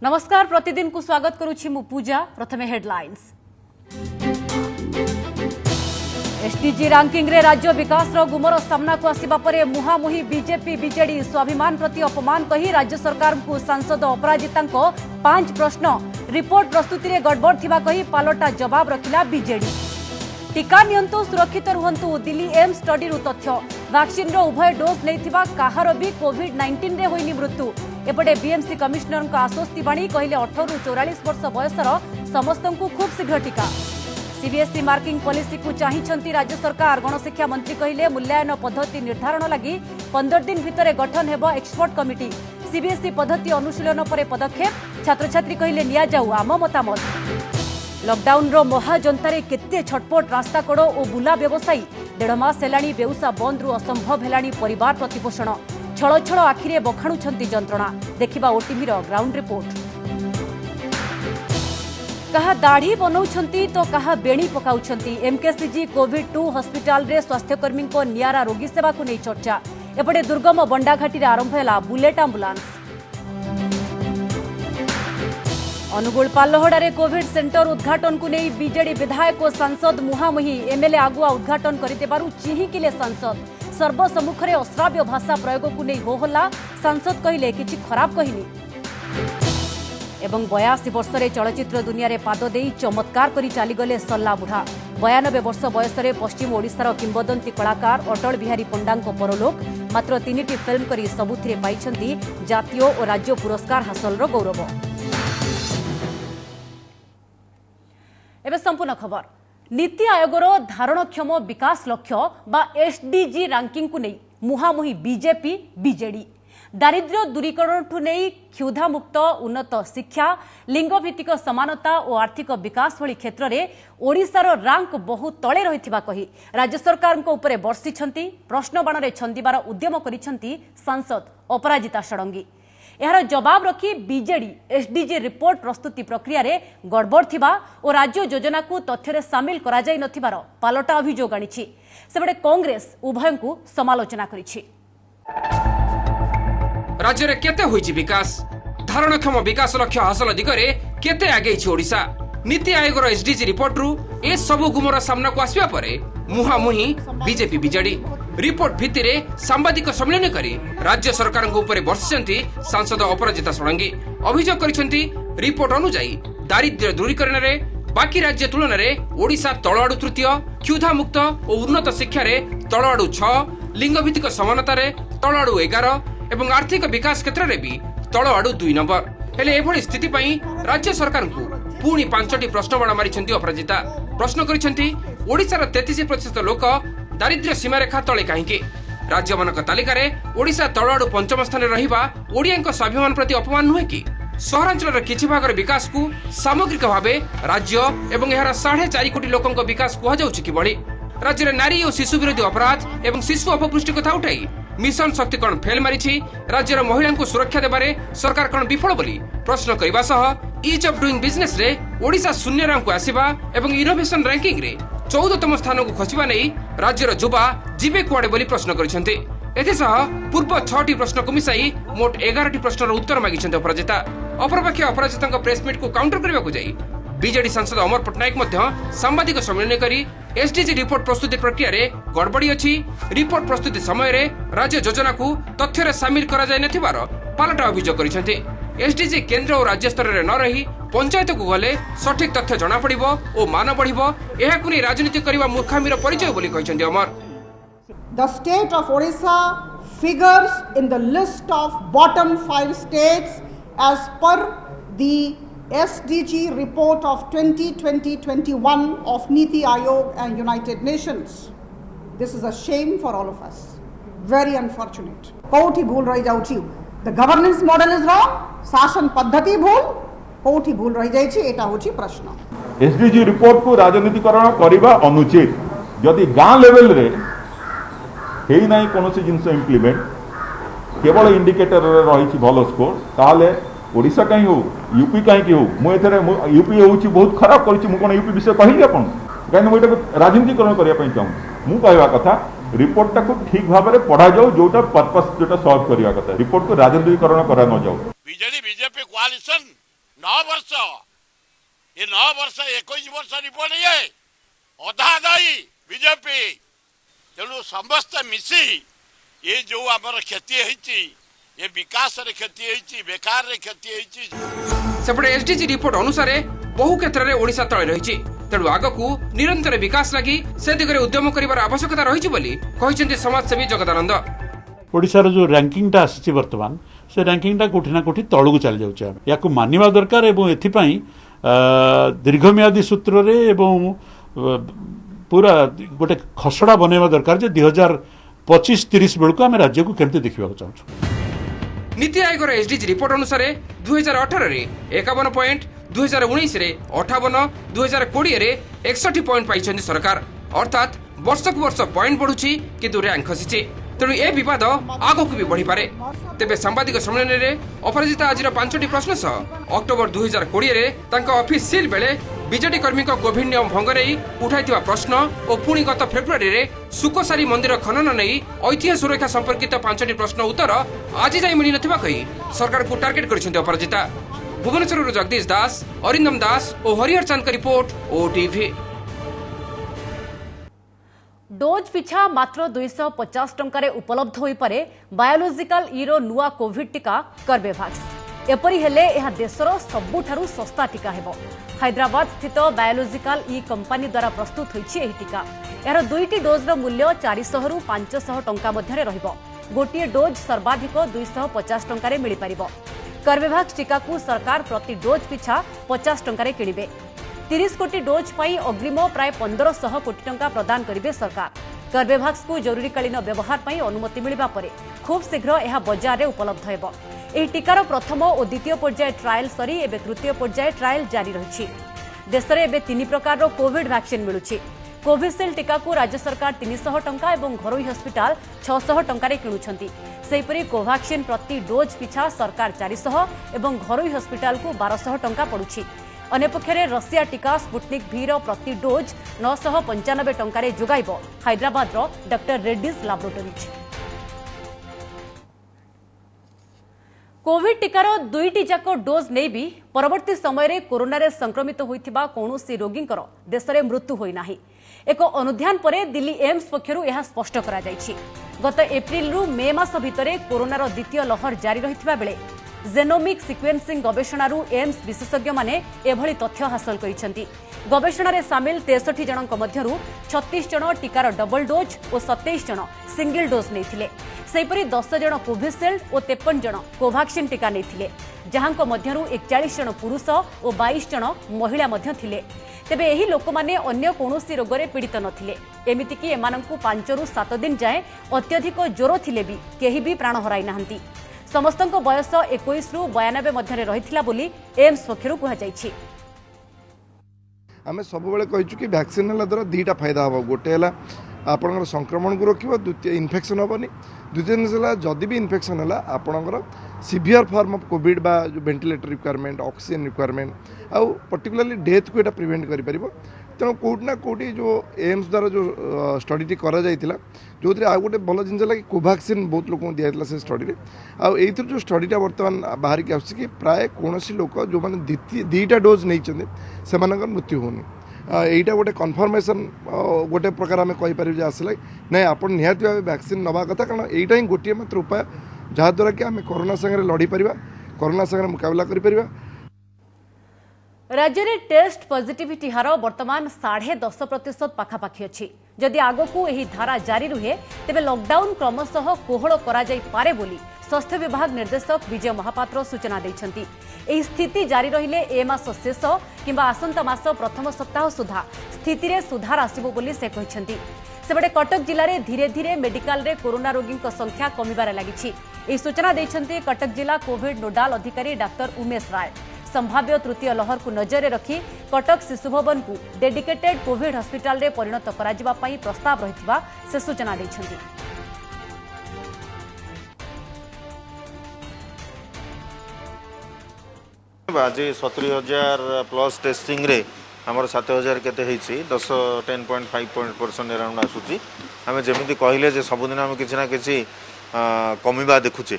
नमस्कार प्रतिदिन को स्वागत करुछि मु पूजा। प्रथमे हेडलाइंस। एसडीजी रैंकिंग रे राज्य विकास रो गुमर सामना को आसिबा परे मुहामुही बीजेपी बीजेडी स्वाभिमान प्रति अपमान कही राज्य सरकार को सांसद अपराजिता 5 प्रश्न रिपोर्ट प्रस्तुति रे गड़बड़ थिबा कही पालटा जवाब रखिला बीजेडी। टीका नियंतु सुरक्षित रुहंतु दिल्ली एम्स स्टडी रु तथ्य वैक्सीन रो उभय डोज नैथिबा काहार भी कोविड-19 रे होइनी मृत्यु। एपटे बीएमसी कमिश्नर का आश्वस्ति बाणी कहले 18 रु 44 वर्ष बयसर समस्त को खूब शीघ्र टीका। सीबीएसई मार्किंग पॉलिसी को चाहिछंती राज्य सरकार। गणशिक्षा मंत्री कहले मूल्यांकन पद्धति निर्धारण लगी 15 दिन भितर गठन हेबो एक्सपर्ट कमिटी। सीबीएसई पद्धति अनुशीलन पर पदक्षेप छात्र छात्री कहले निया जाऊ आम मतामत। लॉकडाउन रो महाजंतारे केते छटपट रास्ता कड़ो और बुला व्यवसायी 1.5 मास हेलाणी बेउसा बंद रु असंभव हेलाणी परिवार प्रतिपोषण। छळ छळ आखिरे बखाणुछंती जंत्रणा। देखिबा ओटीवी रो ग्राउंड रिपोर्ट। कहा दाढ़ी बनाउछंती तो कहा बेणी पकाउछंती। एमकेसीजी कोविड-2 हॉस्पिटल रे स्वास्थ्यकर्मी को नियारा रोगी सेवा को नहीं चर्चा। एपटे दुर्गम बंडाघाटी रे आरंभ हैला bullet ambulance. Angul Pallahara covid centre उद्घाटन को नहीं बीजेडी विधायक और सांसद मुहामुही। एमएलए आगुआ उद्घाटन करतेबारु चिहिकिले सांसद। सर्वसम्मुख में अश्राव्य भाषा प्रयोग को नहीं हो हल्ला। सांसद कहले किछि खराब कहनी। एवं 82 वर्ष चलचित्र दुनिया रे पाद देई चमत्कार करी चलीगले सल्ला बुढ़ा। 92 वर्ष बयस पश्चिम ओडिशार किंबदंती कलाकार अटल बिहारी पंडा परलोक। मात्र 3टी फिल्म करी सबुथिरे पाइछंती जातीय और राज्य पुरस्कार हासलर गौरव। एवं संपूर्ण खबर। नीति आयोगर धारणक्षम विकास लक्ष्य बा एसडीजी रैंकिंग को नहीं मुहामुही बीजेपी बीजेडी। दारिद्र्य दूरीकरण ठू नहीं क्षुधा मुक्त उन्नत शिक्षा लिंगभित्तिक समानता और आर्थिक विकास भली क्षेत्र में ओडिशार रैंक बहु तले रहिथिबा कही राज्य सरकार को उपरे बर्षिछंती प्रश्न बाण रे छंदिबार उद्यम करिछंती सांसद अपराजिता षडंगी। यार जवाब रखी बीजेडी एसडीजी रिपोर्ट प्रस्तुति प्रक्रिया रे गड़बड़ थिबा और राज्य योजना को तथ्य रे शामिल करा जाय नथिबार पालटा अभियोग आनिछि। सेबडे कांग्रेस उभय को समालोचना करिछि। राज्य रे केते होइछि विकास धारणक्षम विकास लक्ष्य हासिल दिगरे केते आगेछि ओडिशा। नीति आयोग एसडीजी रिपोर्ट रु ए सब गुमर सामना को आसिबा परे मुहामुही बीजेपी बीजेडी। रिपोर्ट भित्तिरे सांबादिक सम्मेलन करी राज्य सरकार ऊपर बर्षिछंती सांसद अपराजिता षडंगी। अभियोग करिछंती रिपोर्ट अनुसार दारिद्र्य दूरीकरण रे बाकी राज्य तुलन में ओडिशा तलआडु तृतीय क्षुधा मुक्त और उन्नत शिक्षा रे तलआडु 6 लिंगभित्तिक समानता रे तलआडु 11 एवं आर्थिक विकास क्षेत्र रे भी तलआडु 2 नंबर। हेले एभली स्थिति पई राज्य सरकार को पुणी 5टी प्रश्न बाण मारिछंती अपराजिता। प्रश्न करिछंती ओडिशार 33% लोक दारिद्र्य सीमारेखा तले कहीं राज्य मानक तालिका रे ओडिशा तलआडु 5म स्थान रहिबा ओडियाक स्वाभिमान प्रति अपमान नुहे कि सहरांचल किछि भागर विकास को सामग्रिक भावे राज्य एवं यार 4.5 कोटी लोकंक विकास कुहा जाउछि कि बळी राज्य रे नारी और शिशु विरोधी अपराध एवं शिशु अपपुष्टि कथा उठाई मिशन शक्ति कौन फेल मारिछि राज्यर महिला को सुरक्षा देबारे सरकार कौन विफल बोली प्रश्न करबा सह ईज ऑफ डूइंग बिजनेस रे ओडिशा शून्य रैंक को आसीबा एवं इनोवेशन रैंकिंग रे 14तम स्थान को खसिबा नै राज्यर युवा जीवे कुआडे बोली प्रश्न करिसेंते। एथिसह पूर्व 6टी प्रश्न को मिसाई मोट 11टी प्रश्नर उत्तर मागिसेंते अपराजिता। अपरपक्ष अपराजितांक प्रेस मीट को काउंटर करबा को जाई बीजेडी सांसद अमर पटनायक मध्य सांबादिक सम्मेलन करी एसडीजी रिपोर्ट प्रस्तुति प्रक्रिया रे गड़बड़ी अछि। रिपोर्ट प्रस्तुति समय रे राज्य योजना को तथ्य रे शामिल करा जाय नथिबार पालटा अभियोग करिसेंते। एसडीजी केंद्र और राज्य स्तर रे न रही पंचायत को गले सठिक तथ्य जना पड़िबो और मान बढ़िबो एहाकु नै राजनीति करबा मूर्खामीर परिचय बोली कहिसेंते अमर। The state of Odisha figures in the list of bottom 5 states as per the SDG report of 2020-21 of Niti Aayog and United Nations. This is a shame for all of us. Very unfortunate. कोठी भूल रही जाउची the governance model is wrong. शासन पद्धति भूल कोठी भूल रही जाइची एटा होची प्रश्न। SDG रिपोर्ट को राजनीतिकरण करिबा अनुचित। यदि गां लेवल रे हेई नाही कोनोसी जिंस इम्प्लीमेंट केवल इंडिकेटर रही भल स्कोर ताहले ओडिशा कहीं हो यूपी कहीं हो मु एथरे यूपी होउची बहुत खराब करिछि मु कोन यूपी विषय कहिली आपन काहे मु एटा राजनीतिकरण करिया पई चाहू मु कहवा कथा रिपोर्ट को ठीक भाव में पढ़ा जाऊ जोटा पर्पस जोटा सॉल्व करने कथा रिपोर्ट को राजनीतिकरण करा न जाऊ। बीजेडी बीजेपी कोआलिशन 9 वर्ष ये 9 वर्ष 21 वर्ष रिपोर्ट ये अधा दायी बीजेपी तेणु समस्त मिसी ये जो आमर क्षति होती ये विकास रे क्षति होती बेकार रे क्षति होती सेपटे एसडीजी रिपोर्ट अनुसार बहु क्षेत्र में ओडिशा तले रही तेणु आगकू निरंतर विकास लगी से दिगरे उद्यम करिवार आवश्यकता रही बोली कहिसेंती समाजसेवी जगदानंद। ओडिशार जो रैंकिंग टा आसी वर्तमान से रैंकिंग टा कोठी ना कोठी तळगु चल जाउछ या को मानिबा दरकार एवं एथिपई दीर्घम्यादी सूत्र रे एवं पूरा गोटे खसड़ा बनेबा दरकार जे 2025-30 बेलको आमे राज्य को केमते देखिबा चाहू। नीति आयोग एसडीजी रिपोर्ट अनुसार 2018 रे 51 पॉइंट 2019 रे 58 2020 रे 61 पॉइंट पाइछन्ती सरकार अर्थात वर्ष को वर्ष पॉइंट बढ़ुछि किंतु रैंक खसिछि तेणु ए विवाद आगो को भी बढ़ी पारे। तेबे सांबादिक सम्मेलन रे अपराजिता आज 5टी प्रश्न सह अक्टोबर 2020 रे तांका ऑफिस सील बेले बीजेडी कर्मी को कोविड नियम भंग नहीं उठाई प्रश्न और पुणी गत फेब्रुआरी रे सुकोसारी मंदिर खनन नहीं ऐतिह्य सुरक्षा संपर्कित 5टी प्रश्न उत्तर आज जाए मिल नथिबा कही सरकार को टार्गेट करिसेंती अपराजिता। भुवनेश्वर जगदीश दास, अरिंदम दास और हरिहर चांद का रिपोर्ट ओटीवी। डोज पिछा मात्र 250 टंकारे उपलब्ध होई पारे बायोलॉजिकल ईरो नुआ कोविड टीका कर्बेवैक्स। एपरी हेले यह देशर सबुठारु सस्ता टीका हेबो। हैदराबाद स्थित बायोलॉजिकल ई कंपनी द्वारा प्रस्तुत होईछि एही टीका। यार 2टी डोज रो मूल्य 400 रु 500 टंका मध्यरे रहिबो। गोटिए डोज सर्वाधिक 250 टंकारे मिली परिबो। कर्बेवैक्स टीका को सरकार प्रति डोज पिछा 50 टंकारे किनिबे। 30 कोटी डोज पाई अग्रिम प्राय 1500 कोटी टंका प्रदान करिबे सरकार। कर्बेवैक्स को जरूरीकालीन व्यवहार पाई अनुमति मिलिबा परे खूब शीघ्र यह बाजार रे उपलब्ध हेबो। एही टीकार प्रथम और द्वितीय पर्याय ट्रायल सरी एबे तृतीय पर्याय ट्रायल जारी रहिछि। देश रे एबे 3 प्रकार रो कोविड वैक्सीन मिलुछि। कोविशील्ड टीका को राज्य सरकार 300 टंका एवं घरोई हस्पिटाल 600 टंकारे किणुछंती। सेहीपरि कोवैक्सीन प्रति डोज पिछा सरकार 400 एवं घरोई हस्पिटाल को 1200 टंका पड़ुछि। अन्यपक्षे रशिया टीका स्पुटनिक भी प्रति डोज 995 टंकारे जोगाइब Hyderabad doctor Reddy's laboratories. Covid टीकार 2टी जाक डोज नहीं भी परवर्ती समय रे कोरोना रे संक्रमित होइथिबा कोनोसी रोगींकर देश रे मृत्यु होई नाही। एक अनुध्यान परे दिल्ली एम्स पक्षरु यह स्पष्ट करा जायछि। गत एप्रिल रु मे मास भितरे कोरोनार द्वितीय लहर जारी रहिथिबा बेले जेनोमिक सिक्वेन्सिंग गवेषणारू एम्स विशेषज्ञ माने एभली तथ्य हासिल करिसेंती। गवेषणारे सामिल 63 जनक मध्यरू 36 जन टीकार डबल डोज और 27 जन सिंगल डोज नैथिले। सेहीपरि 10 जन कोविशील्ड और 53 जन कोवैक्सीन टीका नैथिले, जहांको मध्यरू 41 जन पुरुष और 22 जन महिला मध्य थिले। तेबे एही लोकमाने अन्य कोनोसी रोगरे पीड़ित नथिले। एमिति कि एमानंकु 5 रु 7 दिन जाए अत्यधिक ज्वर थिले भी केही भी प्राण हराई नाहंती। समस्तंको बयस 21 रु 92 मध्यरे रहिथिला बोली एम्स पक्षरु कुहा जायछि। आमे सब बेले कहिछु कि वैक्सीन हला द्वारा दुईटा फायदा हबो। गोटे हला आपनकर संक्रमण को रोकिबो, द्वितीय इन्फेक्शन हबनी। द्वितीय हला जदि भी इन्फेक्शन हला आपनकर सीवियर फॉर्म ऑफ कोविड बा जो वेंटिलेटर रिक्वायरमेंट, ऑक्सीजन रिक्वायरमेंट आउ पर्टिकुलरली डेथ को एटा प्रिवेंट करि परिबो। तेणु कोटी ना कोटी जो एम्स द्वारा जो स्टडी करा जाइतिला जो आ गोटे भल जिन कि कोवैक्सीन बहुत लोक दिया से स्टडी आउ जो स्टडीटा बर्तमान बाहर की आस प्राय कौन लोक जो मैंने 2टा डोज नहीं से मृत्यु होनी। यहीटा गोटे कन्फर्मेसन गोटे प्रकार आम कहीपर आसला ना आप निहाती भाव वैक्सीन नवा कथा, कारण यहीटा ही गोटे मात्र उपाय जहाद्वारा कि आम कोरोना संगे लड़ी पारिबा, कोरोना संगे मुकाबला करि परिबा। राज्य में टेस्ट पॉजिटिविटी हार वर्तमान 10.5% पाखापाखि अच्छी। जदि आगकू एही धारा जारी रुहे तेबे लॉकडाउन क्रमशः कोहल करा जाई पारे बोली स्वास्थ्य विभाग निर्देशक विजय महापात्र सूचना दैछंती। एही स्थिति जारी रहिले ए मास शेष किंबा आसंता मास प्रथम सप्ताह सुधा स्थिति रे सुधार आसिबो बोली से कहिसंती। सेबडे कटक जिल्ला रे धीरे धीरे मेडिकल रे कोरोना रोगी संख्या कमिबार लागिछि। एही सूचना दैछंती कटक जिला कोविड नोडाल अधिकारी डाक्टर उमेश राय। संभाव्य तृतीय लहर को नजर रखी कटक शिशु भवन को डेडिकेटेड कोविड हॉस्पिटल रे परिणत करा जिबा पई प्रस्ताव रहितबा से सूचना दैछंती। आज 70,000 प्लस टेस्टिंग रे हमर 7,000 केते हेछि 10.5% अराउंड आसुची। आमे जेमिति कहिले जे सबुदिन हम किछि ना किछि कमिबा देखुचे,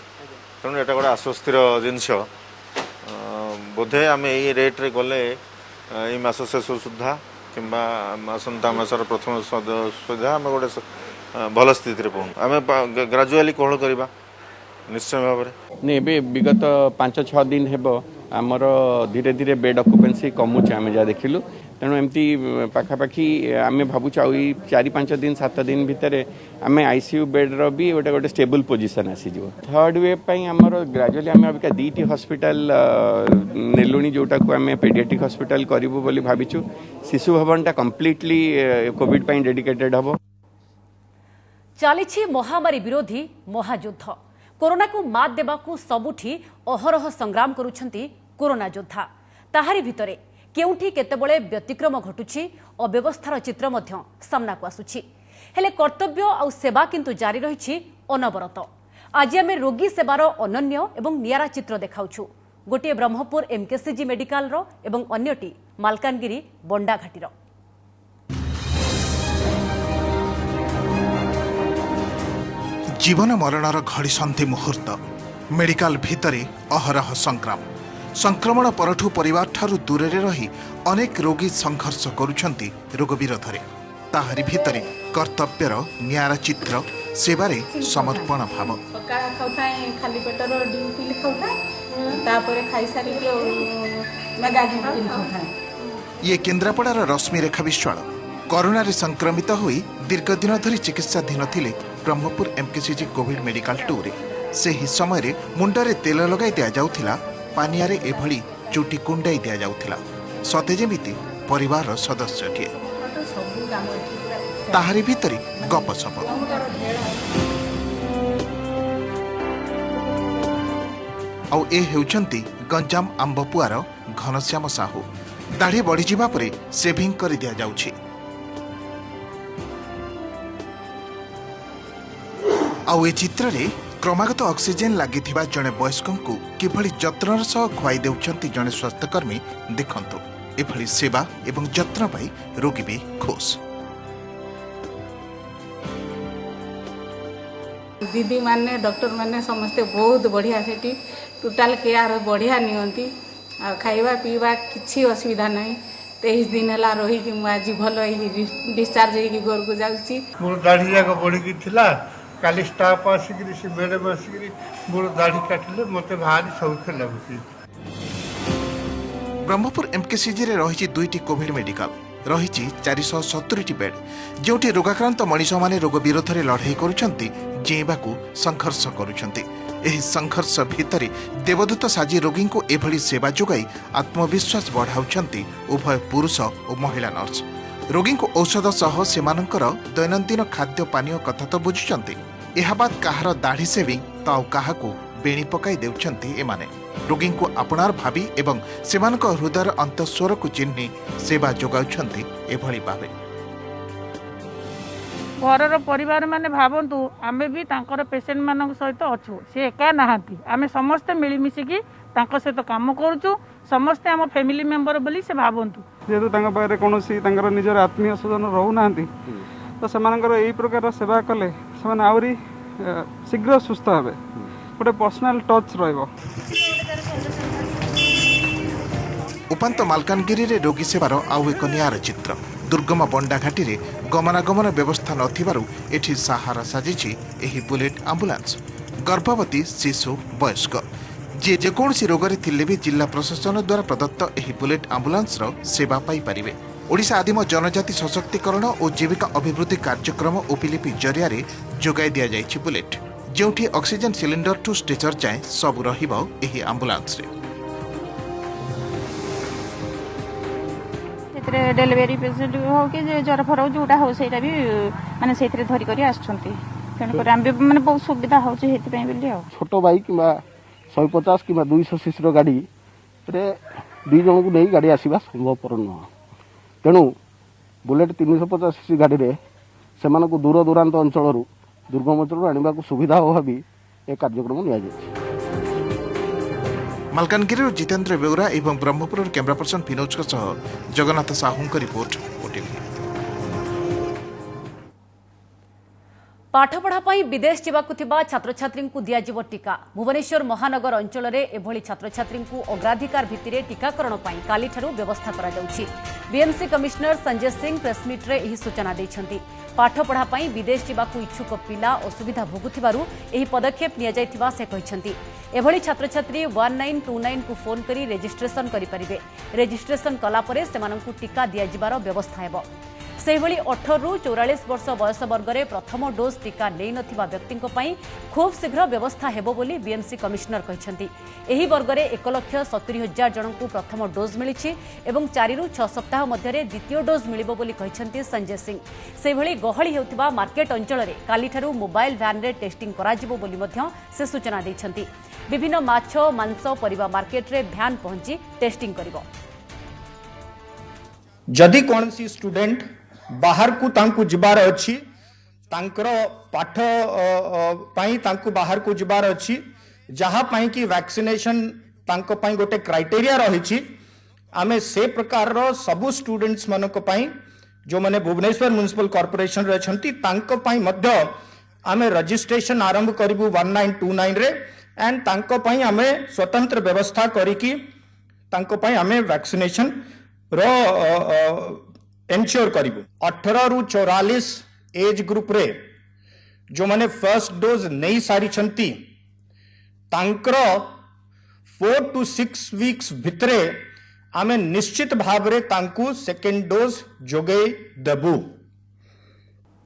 तेणु एटा गोटे आश्वस्तिर जिनस बोधे आम यही रेट्रे गले ये मास शेष सुधा कि आसंता मासर प्रथम सुधा आम गोटे भल स्थित पहुँ आम ग्राजुआली कोहल करवा निश्चय भाव नहीं विगत 5-6 दिन हेब आमर धीरे धीरे बेड अक्युपेन्सी कमुचे आम जहाँ देखिलु तेणु एमती पाखापाखि आम भावुँ 4-5 दिन 7 दिन भितर आम आईसीयू बेड्र भी गोटे गोटे स्टेबल पोजिशन आसीज थर्ड वेव आमर ग्राजुअली आम अबिका 2टी हस्पिटाल नेलुणी जोटा को आम पेडियाट्रिक हस्पिटाल करूँ बोली भाविचु शिशु भवनटा कम्प्लीटली कोविड डेडिकेटेड हम चली महामारी विरोधी महायुद्ध कोरोना को मात देवाकू सबुठी अहरह संग्राम करुछंती कोरोना योद्धा ताहारी भितरे केउठी केतेबळे व्यतिक्रम घटुछि अव्यवस्थार चित्र मध्य सामना को आसुछि हेले कर्तव्य आ सेवा किंतु जारी रहिछि अनवरत आज आमे रोगी सेवार अनन्य एवं नियारा चित्र देखाउछु गोटे ब्रह्मपुर एमकेसीजी मेडिकल रो एवं अन्यटी मालकानगिरी बंडाघाटीर जीवन मरणर घड़ी संधि मुहूर्त मेडिकल भितरे अहरह संग्राम संक्रमण परठू परिवार ठारू दूर रही अनेक रोगी संघर्ष करुछंती रोग विरोधरे ताहारी भितरे कर्तव्यर न्यारा चित्र सेवारे समर्पण भाव खाली पेटर ड्यूटी खाऊता खाई सारी ये केन्द्रापड़ार रश्मि रेखा विश्वाल कोरोना रे संक्रमित होई दीर्घ दिन धरी चिकित्साधीन थिले ब्रह्मपुर एमकेसीजी कोविड मेडिकल 2 रे सेही समय रे मुंडरे तेल लगाई दिया जाउथिला पानिया रे एभली चुटी कुंडाई दिया जाउथिला सते जेमिति परिवार सदस्यटिए ताहारी भितरी गपसप आउ ए हेउचंती गंजाम आंबपुआर घनश्याम साहू दाढ़ी बढ़ी जिबा परे सेभिंग कर दिया जाउछि आउ ए चित्र रे क्रमागत ऑक्सीजन लागिथिबा जणे वयस्कंकु किभली जत्नर सह खुआई देउछंती जणे स्वास्थ्यकर्मी देखंतु एभली सेवा एवं जत्न पाई रोगी भी खुश दीदी माने डॉक्टर माने समस्ते बहुत बढ़िया सेठी टोटल केयर बढ़िया नियंती आ खाइबा पीबा किछि असुविधा नहीं 23 दिन हला रही कि मु आज भलो डिस्चार्ज होई कि घर को जाउची मोर दाढ़ी जाक बढ़ी कि थिला काली स्टाफ आसिक से मैडम आसिक मोर दाढ़ी काटिले मते भारी सौख लगुची ब्रह्मपुर एमकेसीजी रे रही 2टी कोविड मेडिकल रही 470टी बेड जोटी रोगाक्रांत मनीष माने रोग विरोध रे लड़ाई करुछंती जेबाकू संघर्ष करुछंती एही संघर्ष भितरे देवदूत साजी रोगी को एभली सेवा जोगाई आत्मविश्वास बढ़ाउछंती उभय पुरुष और महिला नर्स रोगी को औषध सह सेमानंकर दैनंदिन खाद्य पानीय कथा तो बुझुचंती एहा बाद कहार दाढ़ी सेविंग ताउ काहाकू बेणी पकाई देउछंती एमाने रोगी को आपणार भावी एवं सेमानक हृदयर अंतस्वर को चिन्ही सेवा जोगाउछंती एभली भावे घर परिवार माने भावंतु आमे भी तांकर पेशेंट मानक सहित अच्छु से एका नाहांती आमे समस्ते मिलिमिशिकी तांको सहित काम करूचु समस्ते आम फैमिली मेंबर बोली से भावंतु जेहेतु तांका पारे कोनोसी तांकर निजर आत्मीय स्वजन रहू नांती तो सेमानकर एई प्रकार सेवा कले सेमाने आउरी शीघ्र सुस्थ हेबे गोटे पर्सनल टच रहइबो उपांत मालकानगिरी रे रोगी सेवार आउ एक नियार चित्र दुर्गम बंडाघाटी रे गमनागमन व्यवस्था नथिबारु एठी सहारा साजिछि एही बुलेट एम्बुलेंस गर्भवती शिशु वयस्क जे जेकोसी रोगरे थिले भी जिला प्रशासन द्वारा प्रदत्त एही बुलेट एम्बुलेंस रो सेवा पाई परिबे ओडिशा आदिम जनजाति सशक्तिकरण और जीविका अभिवृद्धि कार्यक्रम ओपीलीपी जरिया रे जोगाई दिया जाइछि बुलेट जोठी ऑक्सीजन सिलिंडर टू स्ट्रेचर जाए सब रहिबो एही एम्बुलेंस रे डेलीवरी पेसेंट हो कि ज्वर फर जोटा हो सेटा भी माने सेथरे धरि करी आछंती तेन पर हम माने बहुत सुविधा होछि हेति पई बोली आ छोटो बाइक किबा 150 किबा 200 सीसी रो गाड़ी रे दी जण को नै गाड़ी आसीबा संभवपर न तेणु बुलेट 350 सीसी गाड़ी रे सेमान को दूर दूरांत अंचल रु दुर्गम अंचल आनिबा को सुविधा हो भाबी ए कार्यक्रम निया जाय मालकानगिरी जितेंद्र बेउरा एवं ब्रह्मपुर कैमरा पर्सन फिनोज सह जगन्नाथ साहू रिपोर्ट ओटीवी। पाठपढ़ा विदेश जावाकुथिबा छात्र छात्री को दियाजिव टीका भुवनेश्वर महानगर अंचल में एभली छात्र छात्री को अग्राधिकार भित्तिरे टीकाकरण पई कालीठारु व्यवस्था करा जाउछि। BMC commissioner Sanjay Singh press meet रे एही सूचना दैछन्ति। पाठपढ़ा विदेश जावाकु इच्छुक पिला असुविधा भोगुथिबारु एही पदक्षेप निया जायथिबा से कहिसन्ति। एभली छात्र छात्री 1929 को फोन करी रजिस्ट्रेशन करि परिबे। रजिस्ट्रेशन कला परे सेमानंकु टीका दियाजिबार व्यवस्था हेबो। सेहिभଳି 18 रु 44 वर्ष बयस वर्ग में प्रथम डोज टीका नहीं नथिबा व्यक्तिंको पई खूब शीघ्र व्यवस्था हेबो बोली बीएमसी कमिश्नर कहिसन्ति। एही वर्ग में 1,70,000 जनकु प्रथम डोज मिलिछि एवं 4 रु 6 सप्ताह मध्यरे द्वितीय डोज मिलिबो बोली कहिसन्ति संजय सिंह। सेहिभଳି गहଳି हेउथिबा मार्केट अंचल में कालीठारु मोबाइल भ्यान रे टेस्टिंग कराजिबो बोली मध्य से सूचना दैछन्ति। विभिन्न माछ मांस परिबा मार्केट रे भ्यान पहुंची टेस्टिंग करिबो। जदि कोनसी स्टूडेंट बाहर को तांकु जिबार अछि तांकर पाठ पाई तांकु बाहर को जिबार अछि जहाँ पाई कि वैक्सीनेशन तांको पाई गोटे क्राइटेरिया रही आमे से प्रकार रो सबु स्टूडेंट्स मानको पाई जो माने भुवनेश्वर म्युनिसिपल कॉर्पोरेशन रे छंती तांको पाई मध्य आमे रजिस्ट्रेशन आरंभ करिबु 1929 रे एंड तांको पाई आमे स्वतंत्र व्यवस्था करिकि तांको पाई आमे वैक्सीनेशन रो एनश्योर करिबु। 18 रु 44 एज ग्रुप रे जो माने फर्स्ट डोज नहीं सारी छंती तांकर 4 to 6 वीक्स भितरे आमे निश्चित भाव रे तांकु सेकेंड डोज जोगे देबु।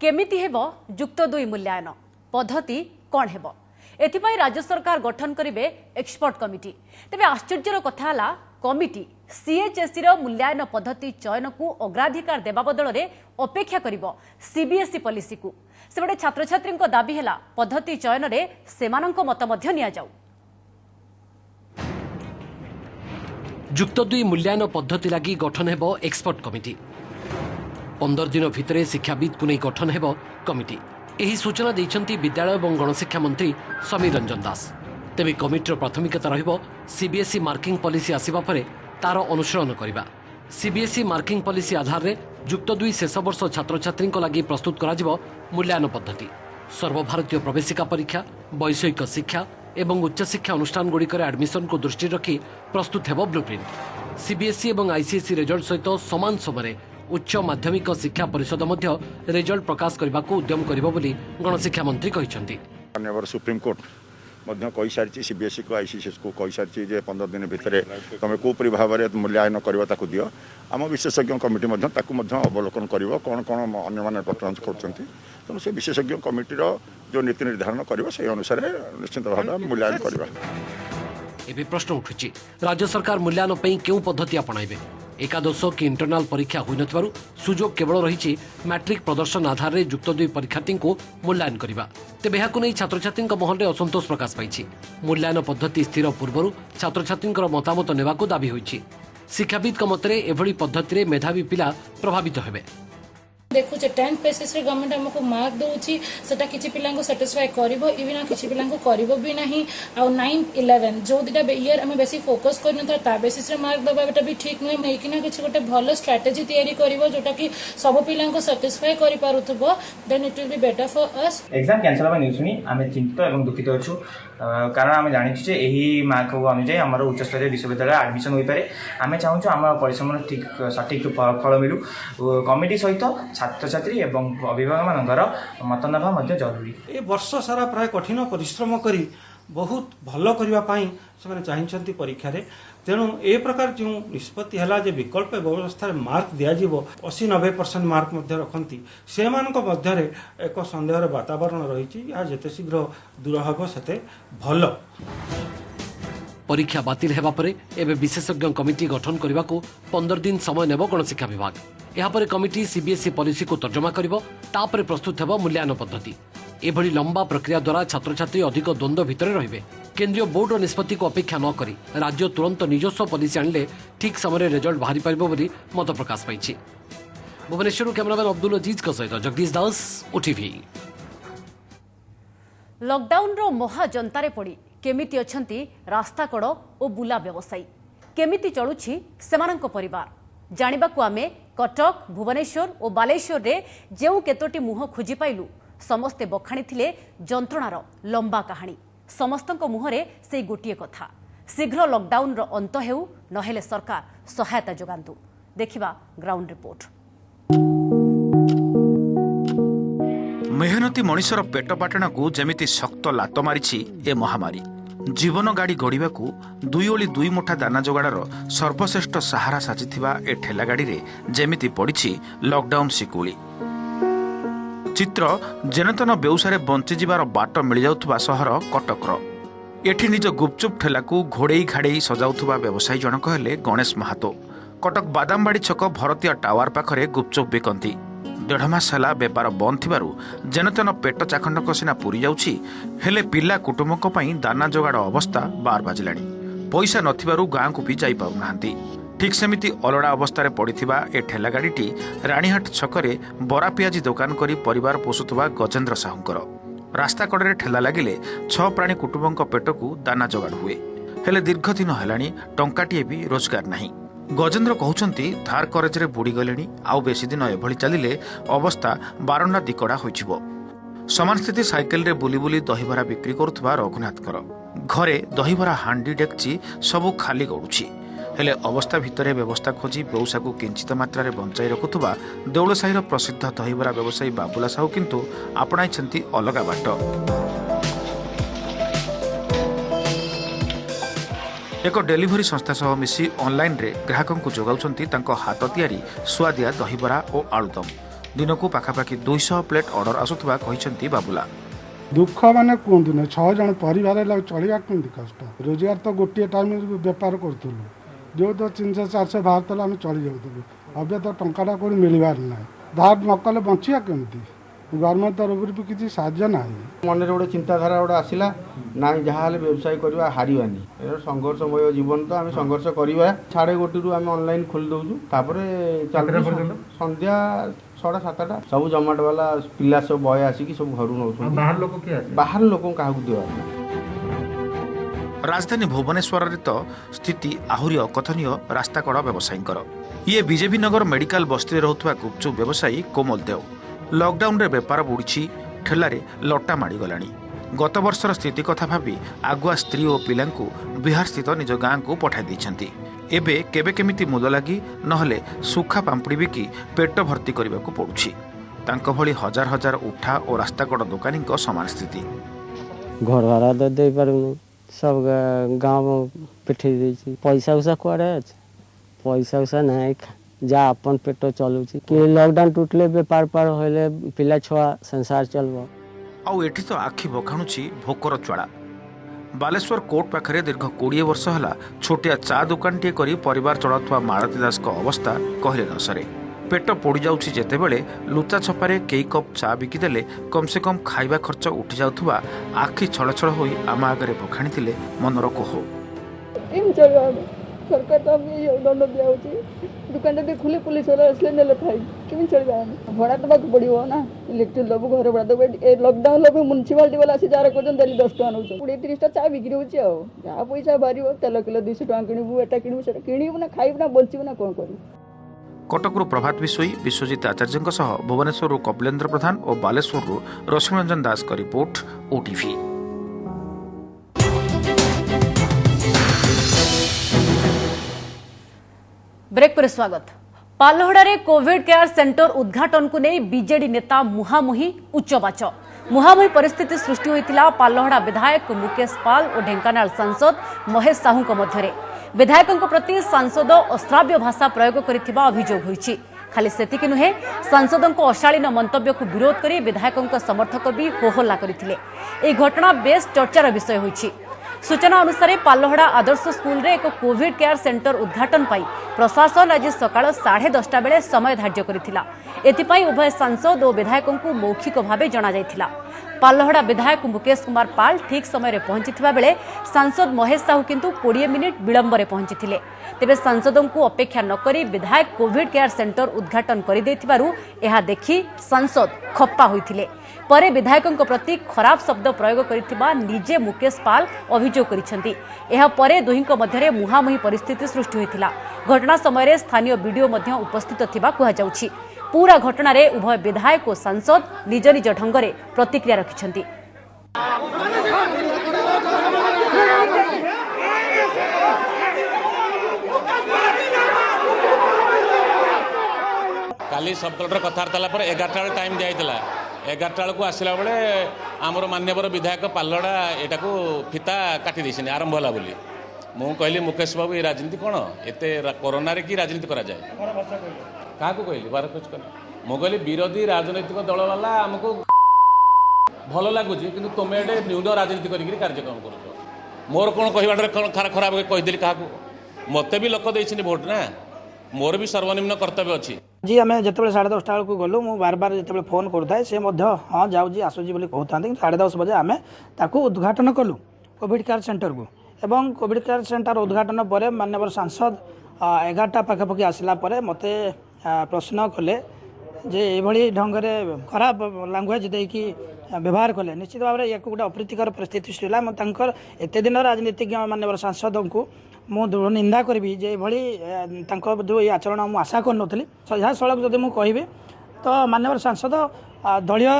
केमिति हेबो युक्त 2 मूल्यांकन पद्धति कोन हेबो एथिपाई राज्य सरकार गठन करिवे एक्सपर्ट कमिटी। तेबे आश्चर्यर कथा हला कमिटी सीएचएससी रो मूल्यांकन पद्धति चयन को अग्राधिकार देबा बदल रे अपेक्षा करिवो सीबीएसई पॉलिसी को। सेबडे छात्र छात्री दाबी हेला पद्धति चयन रे सेमानंक मत मध्य निया जाऊ। युक्त 2 मूल्यांकन पद्धति लागि गठन हेबो एक्सपर्ट कमिटी। 15 दिन भितरे शिक्षाविद को नै गठन हेबो कमिटी। एही सूचना दैछन्ती विद्यालय एवं गणशिक्षा मंत्री समीर रंजन दास। तेबे कमिटीर प्राथमिकता रहिबो सीबीएसई मार्किंग पॉलिसी आसीबा परे तार अनुसरण करिबा। सीबीएसई मार्किंग पॉलिसी आधार रे युक्त 2 शेष वर्ष छात्र छात्री लागि प्रस्तुत कराजिबो मूल्यांकन पद्धति। सर्वभारतीय प्रवेशिका परीक्षा वैषयिक शिक्षा एवं उच्च शिक्षा अनुष्ठान गुड़िकर एडमिशन को दृष्टि रखी प्रस्तुत हेबो ब्लूप्रिंट। सीबीएसई एवं आईसीएसई रिजल्ट सहित समान समय उच्च माध्यमिक शिक्षा परिषद मध्य रिजल्ट प्रकाश करने को उद्यम करिबो बोली गणशिक्षा मंत्री कहिसन्ति। सुप्रीम कोर्ट मध्य कही सारी सीबीएसई को आईसीएसई को कही सारी जे 15 दिन भितर तुम कोपरी भाव में मूल्यांकन करवा ताकू दियो आम विशेषज्ञ कमिटी अवलोकन करिवो कौन कौन अन्य माने परफॉर्मेंस करछन्ती तेणु से विशेषज्ञ कमिटीर जो नीति निर्धारण करिवो से अनुसार निश्चित भाव मूल्यांकन करवा। एबे प्रश्न उठुछि राज्य सरकार मूल्यांकन पई केउ पद्धति अपनाइबे। एकादश कि इंटरनाल परीक्षा होई नथिबारु सुजोग केवल रहिछि मैट्रिक प्रदर्शन आधार रे युक्त 2 परीक्षार्थी को मूल्यांकन करबा। तेबे एहाकु नै छात्र छात्री महल रे असंतोष प्रकाश पाइछि। मूल्यांकन पद्धति स्थिर पूर्वरु छात्र छात्री मतामत नेबाकू दाबी होइछि। शिक्षाविद मतरे एभली पद्धति रे मेधावी पिला प्रभावित हेबे। देखु 10th बेसिस रे गवर्नमेंट हमको मार्क दोछि सेटा किछि पिला को सैटिस्फाई करिवो इबिना किछि पिला को करिवो भी नहीं आ 9 11 जो दिटा ईयर हम बेसी फोकस करन त ता बेसिस रे मार्क दबाटा भी ठीक नै नै कि ना किछि गोटे भलो स्ट्रेटजी तयारी करिवो जोटा कि सब पिला को सैटिस्फाई करि पारुथबो then it will be better for us. Exam cancel होबा न्यूज सुनी आमे चिंतित एवं दुखित अछु कारण आमे जानि जे एही मार्क को अनुसार हमर उच्च स्तरीय विश्वविद्यालय एडमिशन होई पारे। आमे चाहूछु हमर परिश्रम ठीक सटीक फल मिलु। कमिटी सहित छात्र छात्री एवं अभिभावक मानकर मतदान मध्य जरूरी। ए वर्ष सारा प्राय कठिन परिश्रम करी बहुत भल करबा पाई से चाहिए परीक्षा रे तेणु ए प्रकार जो निष्पत्ति है जे विकल्प व्यवस्था मार्क दिज्व 80-90% मार्क मध्य रखती से मध्य एक संदेहर वातावरण रही जिते शीघ्र दूर हम से भल। परीक्षा बातिल हेबा परे एबे विशेषज्ञ कमिटी गठन करने को 15 दिन समय नेब गणशिक्षा विभाग। यापर कमिटी सीबीएसई पॉलिसी को तर्जमा करिवो तापर प्रस्तुत हेबो मूल्यांकन पद्धति। एभली लंबा प्रक्रिया द्वारा छात्र छात्री अधिक द्वंद्व भितर रहिबे। केंद्रीय बोर्ड निष्पत्ति को अपेक्षा न करी राज्य तुरंत निजस्व पॉलिसी आनले ठीक समय रिजल्ट बाहरी पारिबो बोली मत प्रकाश पाइछि। भुवनेश्वर कैमरामैन अब्दुल अजीज सहित जगदीश दास ओटीवी। लॉकडाउन रो महा जनतारे पड़ी केमिति अछंती रास्ताकड़ और बुला व्यवसायी केमिति चलुछि सेमानंक परिवार जानिबाकू आमे कटक भुवनेश्वर और बालेश्वर रे जेउ केतोटी मुह खोजी पाइलु समस्ते बखाणी जंत्रणार लंबा कहानी समस्तक मुहरे से गोटे कथा शीघ्र लॉकडाउन रो अंत हेउ नहेले सरकार सहायता जोगांतु। देखिबा ग्राउंड रिपोर्ट। मेहनती मनिषर पेट पाटणा को जमिति शक्त लात मारिछि ए महामारी। जीवन गाड़ी गढ़ा को दुई ओली दुई मुठा दाना जोगाड़र सर्वश्रेष्ठ सहारा साजिथिबा ए ठेला गाड़ी रे जेमिति पड़िछि लॉकडाउन शिकुली। चित्र जेनतन बेउसारे बंची जिबार बाट मिल जाउथबा सहर कटकर। एठी निज गुपचुप ठेला को घोड़े घाड़े सजाउथबा व्यवसायी जनक हेले गणेश महातो। कटक बादामबाड़ी छक भरतीय टावर पाखरे गुपचुप बिकंती। 1.5 मास है बेपार बंद थिबारु जेनतेन पेट चाखंडक सिना पूरी जाउछि हेले पिला कुटुंबक पई दाना जोगाड़ अवस्था बार बाजिलाणी। पैसा नथिबारु गाँ को भी जाई पारु नाहंती। ठीक सेमिति अलड़ा अवस्था पड़िथिबा ए ठेला गाड़ीटी राणीहाट छकरे बरा पियाजी दुकान करी परिवार पोषुथबा गजेंद्र साहुंकर। रास्ता कड़े ठेला लागिले 6 प्राणी कुटुंबक पेटकू दाना जोगाड़ हुए हेले दीर्घ दिन हेलाणी टंकाटिए भी रोजगार नाही। गजेंद्र कहउचंती धार करज रे बुड़ी गलेनी आउ बेसी दिन एभली चलिले अवस्था बारंडा दिकड़ा होइछिबो। समान स्थिति साइकेल रे बुली बुली दहीबरा बिक्री करुथबा रघुनाथकर। घरे दहीबरा हांडी डेक्ची सबु खाली गडुछि हेले अवस्था भितरे व्यवस्था खोजी बेउसा को किंचित मात्रा रे बंचाई रखुथबा देउलसाहीर प्रसिद्ध दहीबरा व्यवसायी बाबुला साहू किंतु आपणाइछंती अलगा बाट। एक डेलीवरी संस्था सह मिसी ऑनलाइन रे ग्राहकों को जोगाउछंती तांको हाथ तैयारी सुआदिया दहीबरा और आलुदम। दिन को पाखापाखि 200 प्लेट ऑर्डर आसुथबा कहिसंती बाबुला। दुख माने कहतु ना 6 जन परिवार चलवा कमी कष्ट रोजगार तो गोटे टाइम बेपार करूँ जो तो 300-400 बाहर आम चली जाऊँ अब तो टाटा कौन मिलबार ना धार नकले बचिया केमती गवर्नमेंट तरफ भी किसी साहाय्य ना मन में गोटे चिंताधारा गोटे आसला ना जहाँ व्यवसाय करवा हारवानी संघर्षमय जीवन तो आम संघर्ष करवा 1:30 आम ऑनलाइन खोली दौचु संध्या 6:30 सब जमाट वाला पिला सब बय आसिक सब घर नौ बाहर लोक क्या दिया। राजधानी भुवनेश्वर तो स्थिति आहुरी अकथनीय रास्ताकड़ व्यवसायींकर। ये बीजेपी नगर मेडिकल बस्ती रोथुवा गुपचुप व्यवसायी कोमल देव लॉकडाउन रे बेपार बुड़ी ठेलारे लटा माड़ी गलानी। गत वर्षर स्थिति कथा भावी आगुआ स्त्री और पिला बिहार स्थित निज गाँ को पठाई देइछंती। एबे केबे केमिति मुद लगी नहले सुखा पांपुड़ी बिकी पेट भर्ती करने को पड़ुछि। तांको भली हजार हजार उठा और रास्ताकड़ दोकानी समान स्थिति। घर भाड़ा तो दे पारुनी सब गाँव पेठे देछि पैसा उसा कुआड़े अछि पैसा उसा नहीं जा अपन पेट चलुछि कि लॉकडाउन टूटले बेपार पार होले पिला छुआ संसार चलबो। आउ एठी तो आखि बखाणुछि भोकर ज्वाला। बालेश्वर कोर्ट पाखरे दीर्घ 20 वर्ष है छोटिया चा दुकान टे करी परिवार चलाउथवा मालती दास को अवस्था कहले न सरे। पेट पोड़ी जाउछि जेतेबेले लुचा छपारे कई कप चा बिकिदेले कम से कम खाइबा खर्च उठी जाउथवा आखि छलछल होई आमा आगरे बखाणीथिले मनर कोह। सरकार तो हमें दंड दिया दुकान भी खुले पुलिस वाला असले नेले थाई किमी चलबा भड़ा दबा पड़ो ना इलेक्ट्रिक दबु घर भड़ा दबु लॉकडाउन लब म्युनिसिपालिटी वाला से जार कर डेली 10 टका नौ 20-30 चा बिक्री होची आ जहाँ पैसा बाहर तेल किलो 200 टका किणबू एटा किणबू सेटा किणबू ना खाइबू ना बंचबू ना कौन करू। कटकरू प्रभात विश्वई विश्वजित आचार्य सह भुवनेश्वर कपिलेन्द्र प्रधान और बालेश्वर रश्मिरंजन दास का रिपोर्ट ओटीवी। ब्रेक पर स्वागत। पालहड़ा कोविड केयर सेंटर उद्घाटन को नहीं बीजेडी नेता मुहांमुही उच्चबाच। मुहांमुही परिस्थिति सृष्टि होइतिला पालहड़ा विधायक मुकेश पाल और ढेंकानाल सांसद महेश साहू मध्य। विधायकों प्रति सांसद अश्राव्य भाषा प्रयोग करिथिबा अभियोग होइछि। खाली सेतिकी नुहे सांसदों अशालीन मंतव्य को विरोध करी विधायकों समर्थक भी होहल्ला करथिले। ए घटना बेस चर्चार विषय होइछि। सूचना अनुसार पालहड़ा आदर्श स्कूल रे एक कोविड केयर सेंटर उद्घाटन पाई प्रशासन आज सकाळ 10:30 बेले समय धार्य करिथिला। एथिपाई उभय सांसद और विधायकों को मौखिक भावे जना जायथिला। पालहड़ा विधायक मुकेश कुमार पाल ठीक समय पहुंची बेले सांसद महेश साहू किंतु 20 मिनिट विलंब पहुंची। तेबे सांसदों को अपेक्षा नकरी विधायक कोविड केयर सेंटर उद्घाटन कर देखि सांसद खप्पा होइथिले। परे विधायकों प्रति खराब शब्द प्रयोग करिथिबा निजे मुकेश पाल अभियोग करिसेंती। एहा परे दुहिंको मध्यरे मुहांमुही परिस्थिति सृष्टि होइथिला। घटना समय स्थानीय वीडियो मध्य उपस्थित थिबा कुहा जाउछि। पूरा घटना उभय विधायक और सांसद निज निज ढंग से प्रतिक्रिया रखिछन्ति। काली सब कलेक्टर कथबार्ता पर 11टा टाइम दिया 11टा को आसला बेले आमर मान्यवर विधायक पालड़ा यहाँ को फिता काटी देते आरंभ होला बोली मु कहली मुकेश बाबू ये राजनीति कौन एत कोरोना की राजनीति करा जाए क्या कहली बार कुछ मु कहली विरोधी राजनैतिक दल वाला आमको भल लगुच कि तुम्हें ये न्यून राजनीति करके कार्यक्रम कर मोर कौन कह खराब कहीदेली क्या मत भी लोक देते भोट ना मोर भी सर्वनिम्न कर्तव्य अच्छी जी आम जो 10:30 बेलू गलु मु बार बार जो फोन करुए सी हाँ जाऊँगी आसूजी कहता 10:30 बजे आम उद्घाटन कलु कोविड केयर सेंटर को एवं कोविड केयर सेंटर उद्घाटन पर माननीय सांसद 11टा पाखापाखि आसला मत प्रश्न कले जे ये ढंग से खराब लांगुएज देकी व्यवहार कले निश्चित भाव में गोटे अप्रीतिकर परिस्थिति सृष्टि है एत दिन राजनीतिज्ञ माननीय सांसद को मु दृढ़ निंदा करी जे जो ये आचरण मुझे आशा कर सीधा सड़क जदि मुझे कहि तो माननीय सांसद दलीय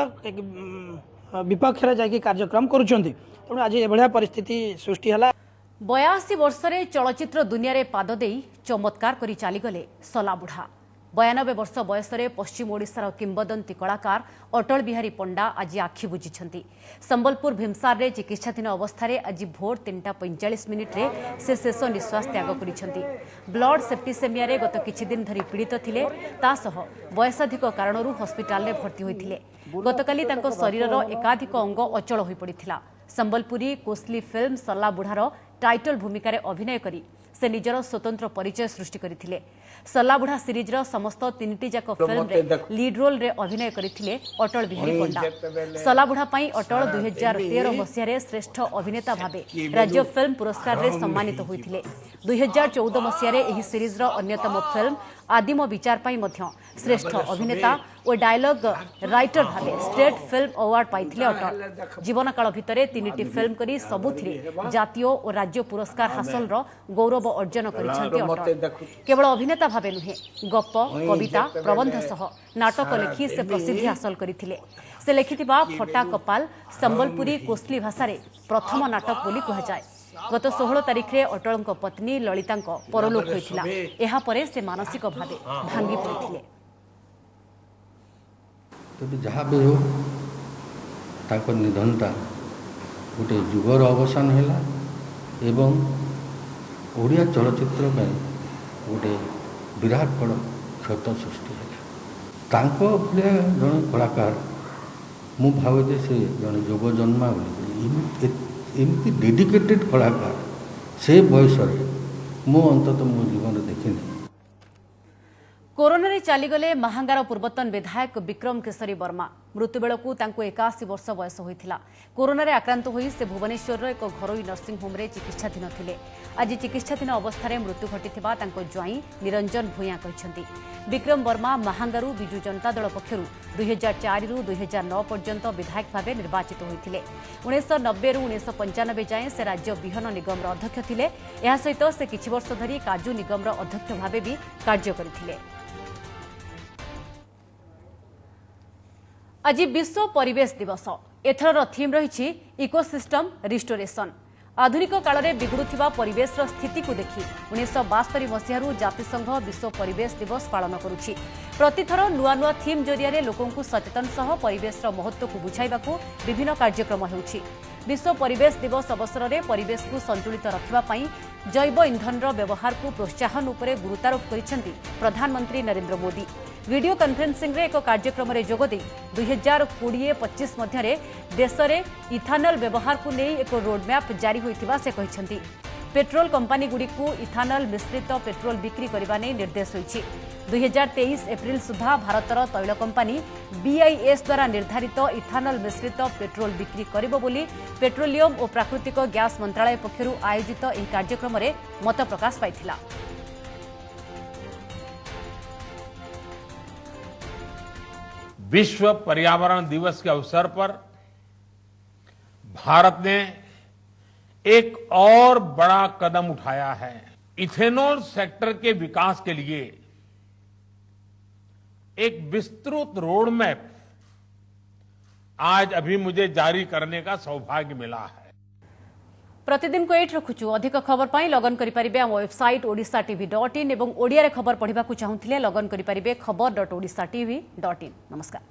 विपक्ष में कार्यक्रम करुँच तेणु आज ये परिस्थिति सृष्टि है। 82 वर्षरे चलचित्र दुनिया रे पाद देई चमत्कार करी चालीगले सलाबुढ़ा 92 वर्ष बयसरे पश्चिम ओडिशार किंबदंती कलाकार अटल बिहारी पंडा आज आखि बुझिछंती। संबलपुर भीमसार रे चिकित्साधीन अवस्था आज भोर 3:45 रे से शेष निश्वास त्याग करिछंती। ब्लड सेप्टिसेमिया रे गत किछि दिन धरी पीड़ित थिले तासह वयसाधिक कारणरू हॉस्पिटल रे भर्ती होइथिले। गतकाली तांको शरीरर एकाधिक अंग अचल होई पड़िथिला। संबलपुरी कोसली फिल्म सल्लाबुढ़ार टाइटल भूमिका रे अभिनय करी से निजर स्वतंत्र परिचय सृष्टि करथिले। सल्लाबुढ़ा सीरीजर समस्त 3टी जाक फिल्म रे लीड रोल रे अभिनय करथिले अटल बिहारी पंडा। सल्लाबुढ़ा पई अटल 2013 मसिया श्रेष्ठ अभिनेता भाबे राज्य फिल्म पुरस्कार रे सम्मानित होइथिले। 2014 मसिया एही सीरीजर अन्यतम फिल्म आदिम विचार पई मध्य श्रेष्ठ अभिनेता और डायलॉग राइटर भाबे स्टेट फिल्म अवार्ड पाइथिले अटल। जीवन काल भितरे 3टी फिल्म करी सबुथिरे जातीय और राज्य पुरस्कार हासिल रो गौरव अर्जन करिसेंती अटल। केवल अभिनेता भाबे नुहे गप कविता प्रबंध सह नाटक लिखि से प्रसिद्धि हासिल करथिले। से लिखिथिबा फटा कपाल संबलपुरी कोसली भाषा रे प्रथम नाटक बोली कहा जाए। गत 16 तारिख रे अटल पत्नी ललिता परलोक होइथिला। एहा परे से मानसिक भावे भांगी पड़िथिले। तबे जहाँ भी हो ताको निधनटा गोटे जुगर अवसान है एवं ओडिया चलचित्र में गोटे विराट बड़ क्षत सृष्टि है। तांको भलिया जन कलाकार मु भावे से जन जोग जन्मा एमती डेडिकेटेड कलाकार से बयस मु अंततः मो जीवन देखिनी। कोरोना रे चालीगले महांगार पूर्वतन विधायक विक्रम केशरी वर्मा। मृत्यु बेलू 81 वर्ष बयस होइथिला। कोरोना रे आक्रांत होई से भुवनेश्वर एक घरोई नर्सिंग होम रे चिकित्साधीन थिले। आज चिकित्साधीन अवस्था रे मृत्यु घटिथिबा तांको ज्वाई निरंजन भूया कहिसंती। विक्रम वर्मा महांगारू बिजू जनता दल पक्षरु 2004 रु 2009 पर्यंत विधायक भावे निर्वाचित होइथिले। 1990 रु 1995 जाए से राज्य बिहन निगम रो अध्यक्ष थिले। एहा सहित से किछि वर्ष धरी काजू निगम रो अध्यक्ष भावे भी कार्य करथिले। आज विश्व परिवेश दिवस। एथर थीम रही इकोसिस्टम रिस्टोरेशन। आधुनिक काल में बिगुड़ुथिबा परिवेश स्थिति को देखि 1972 मसीह जातिसंघ विश्व परिवेश दिवस पालन करुछि। प्रतिथर नुआ नुआ थीम जरिया लोकंकु सचेतन सह परिवेश महत्व को बुझाइबाकू विभिन्न कार्यक्रम हेउछि। विश्व परिवेश दिवस अवसर में परिवेश को संतुलित रखिबा पई जैव इंधन व्यवहार को प्रोत्साहन उपरे गुरुत्वारोप करिसेंती प्रधानमंत्री नरेंद्र मोदी। वीडियो कॉन्फ्रेंसिंग रे एक कार्यक्रम में जोगदे 2020-25 मध्य देश में इथानल व्यवहार को नहीं एक रोडमैप जारी होइथिबा से कहिसेंती। पेट्रोल कंपनी गुड़ी को इथानल मिश्रित पेट्रोल बिक्री करने नहीं निर्देश होइछि। 2023 एप्रिल सुधा भारतर तैल कंपनी BIS द्वारा निर्धारित इथानल मिश्रित पेट्रोल बिक्री करिबो बोली पेट्रोलियम और प्राकृतिक गैस मंत्रालय पक्षरु आयोजित एही कार्यक्रम में मत प्रकाश पाइथिला। विश्व पर्यावरण दिवस के अवसर पर भारत ने एक और बड़ा कदम उठाया है। इथेनॉल सेक्टर के विकास के लिए एक विस्तृत रोड मैप आज अभी मुझे जारी करने का सौभाग्य मिला है। प्रतिदिन को एट रखुचु अधिक खबर पाई लगन करि परिबे हम वेबसाइट odisatv.in एवं ओडिया रे खबर पढ़िबा को चाहुथिले लगन करि परिबे खबर.odisatv.in। नमस्कार।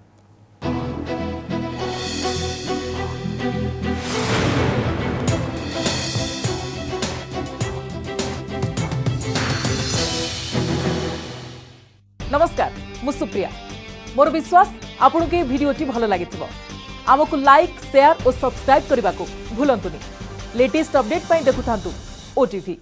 नमस्कार मु सुप्रिया मोर विश्वास आपन के वीडियोटी भल लागिथिबो आमको लाइक शेयर और सब्सक्राइब करने को भूलंतुनी लेटेस्ट अपडेट पाई देखुथांतु ओटीवी।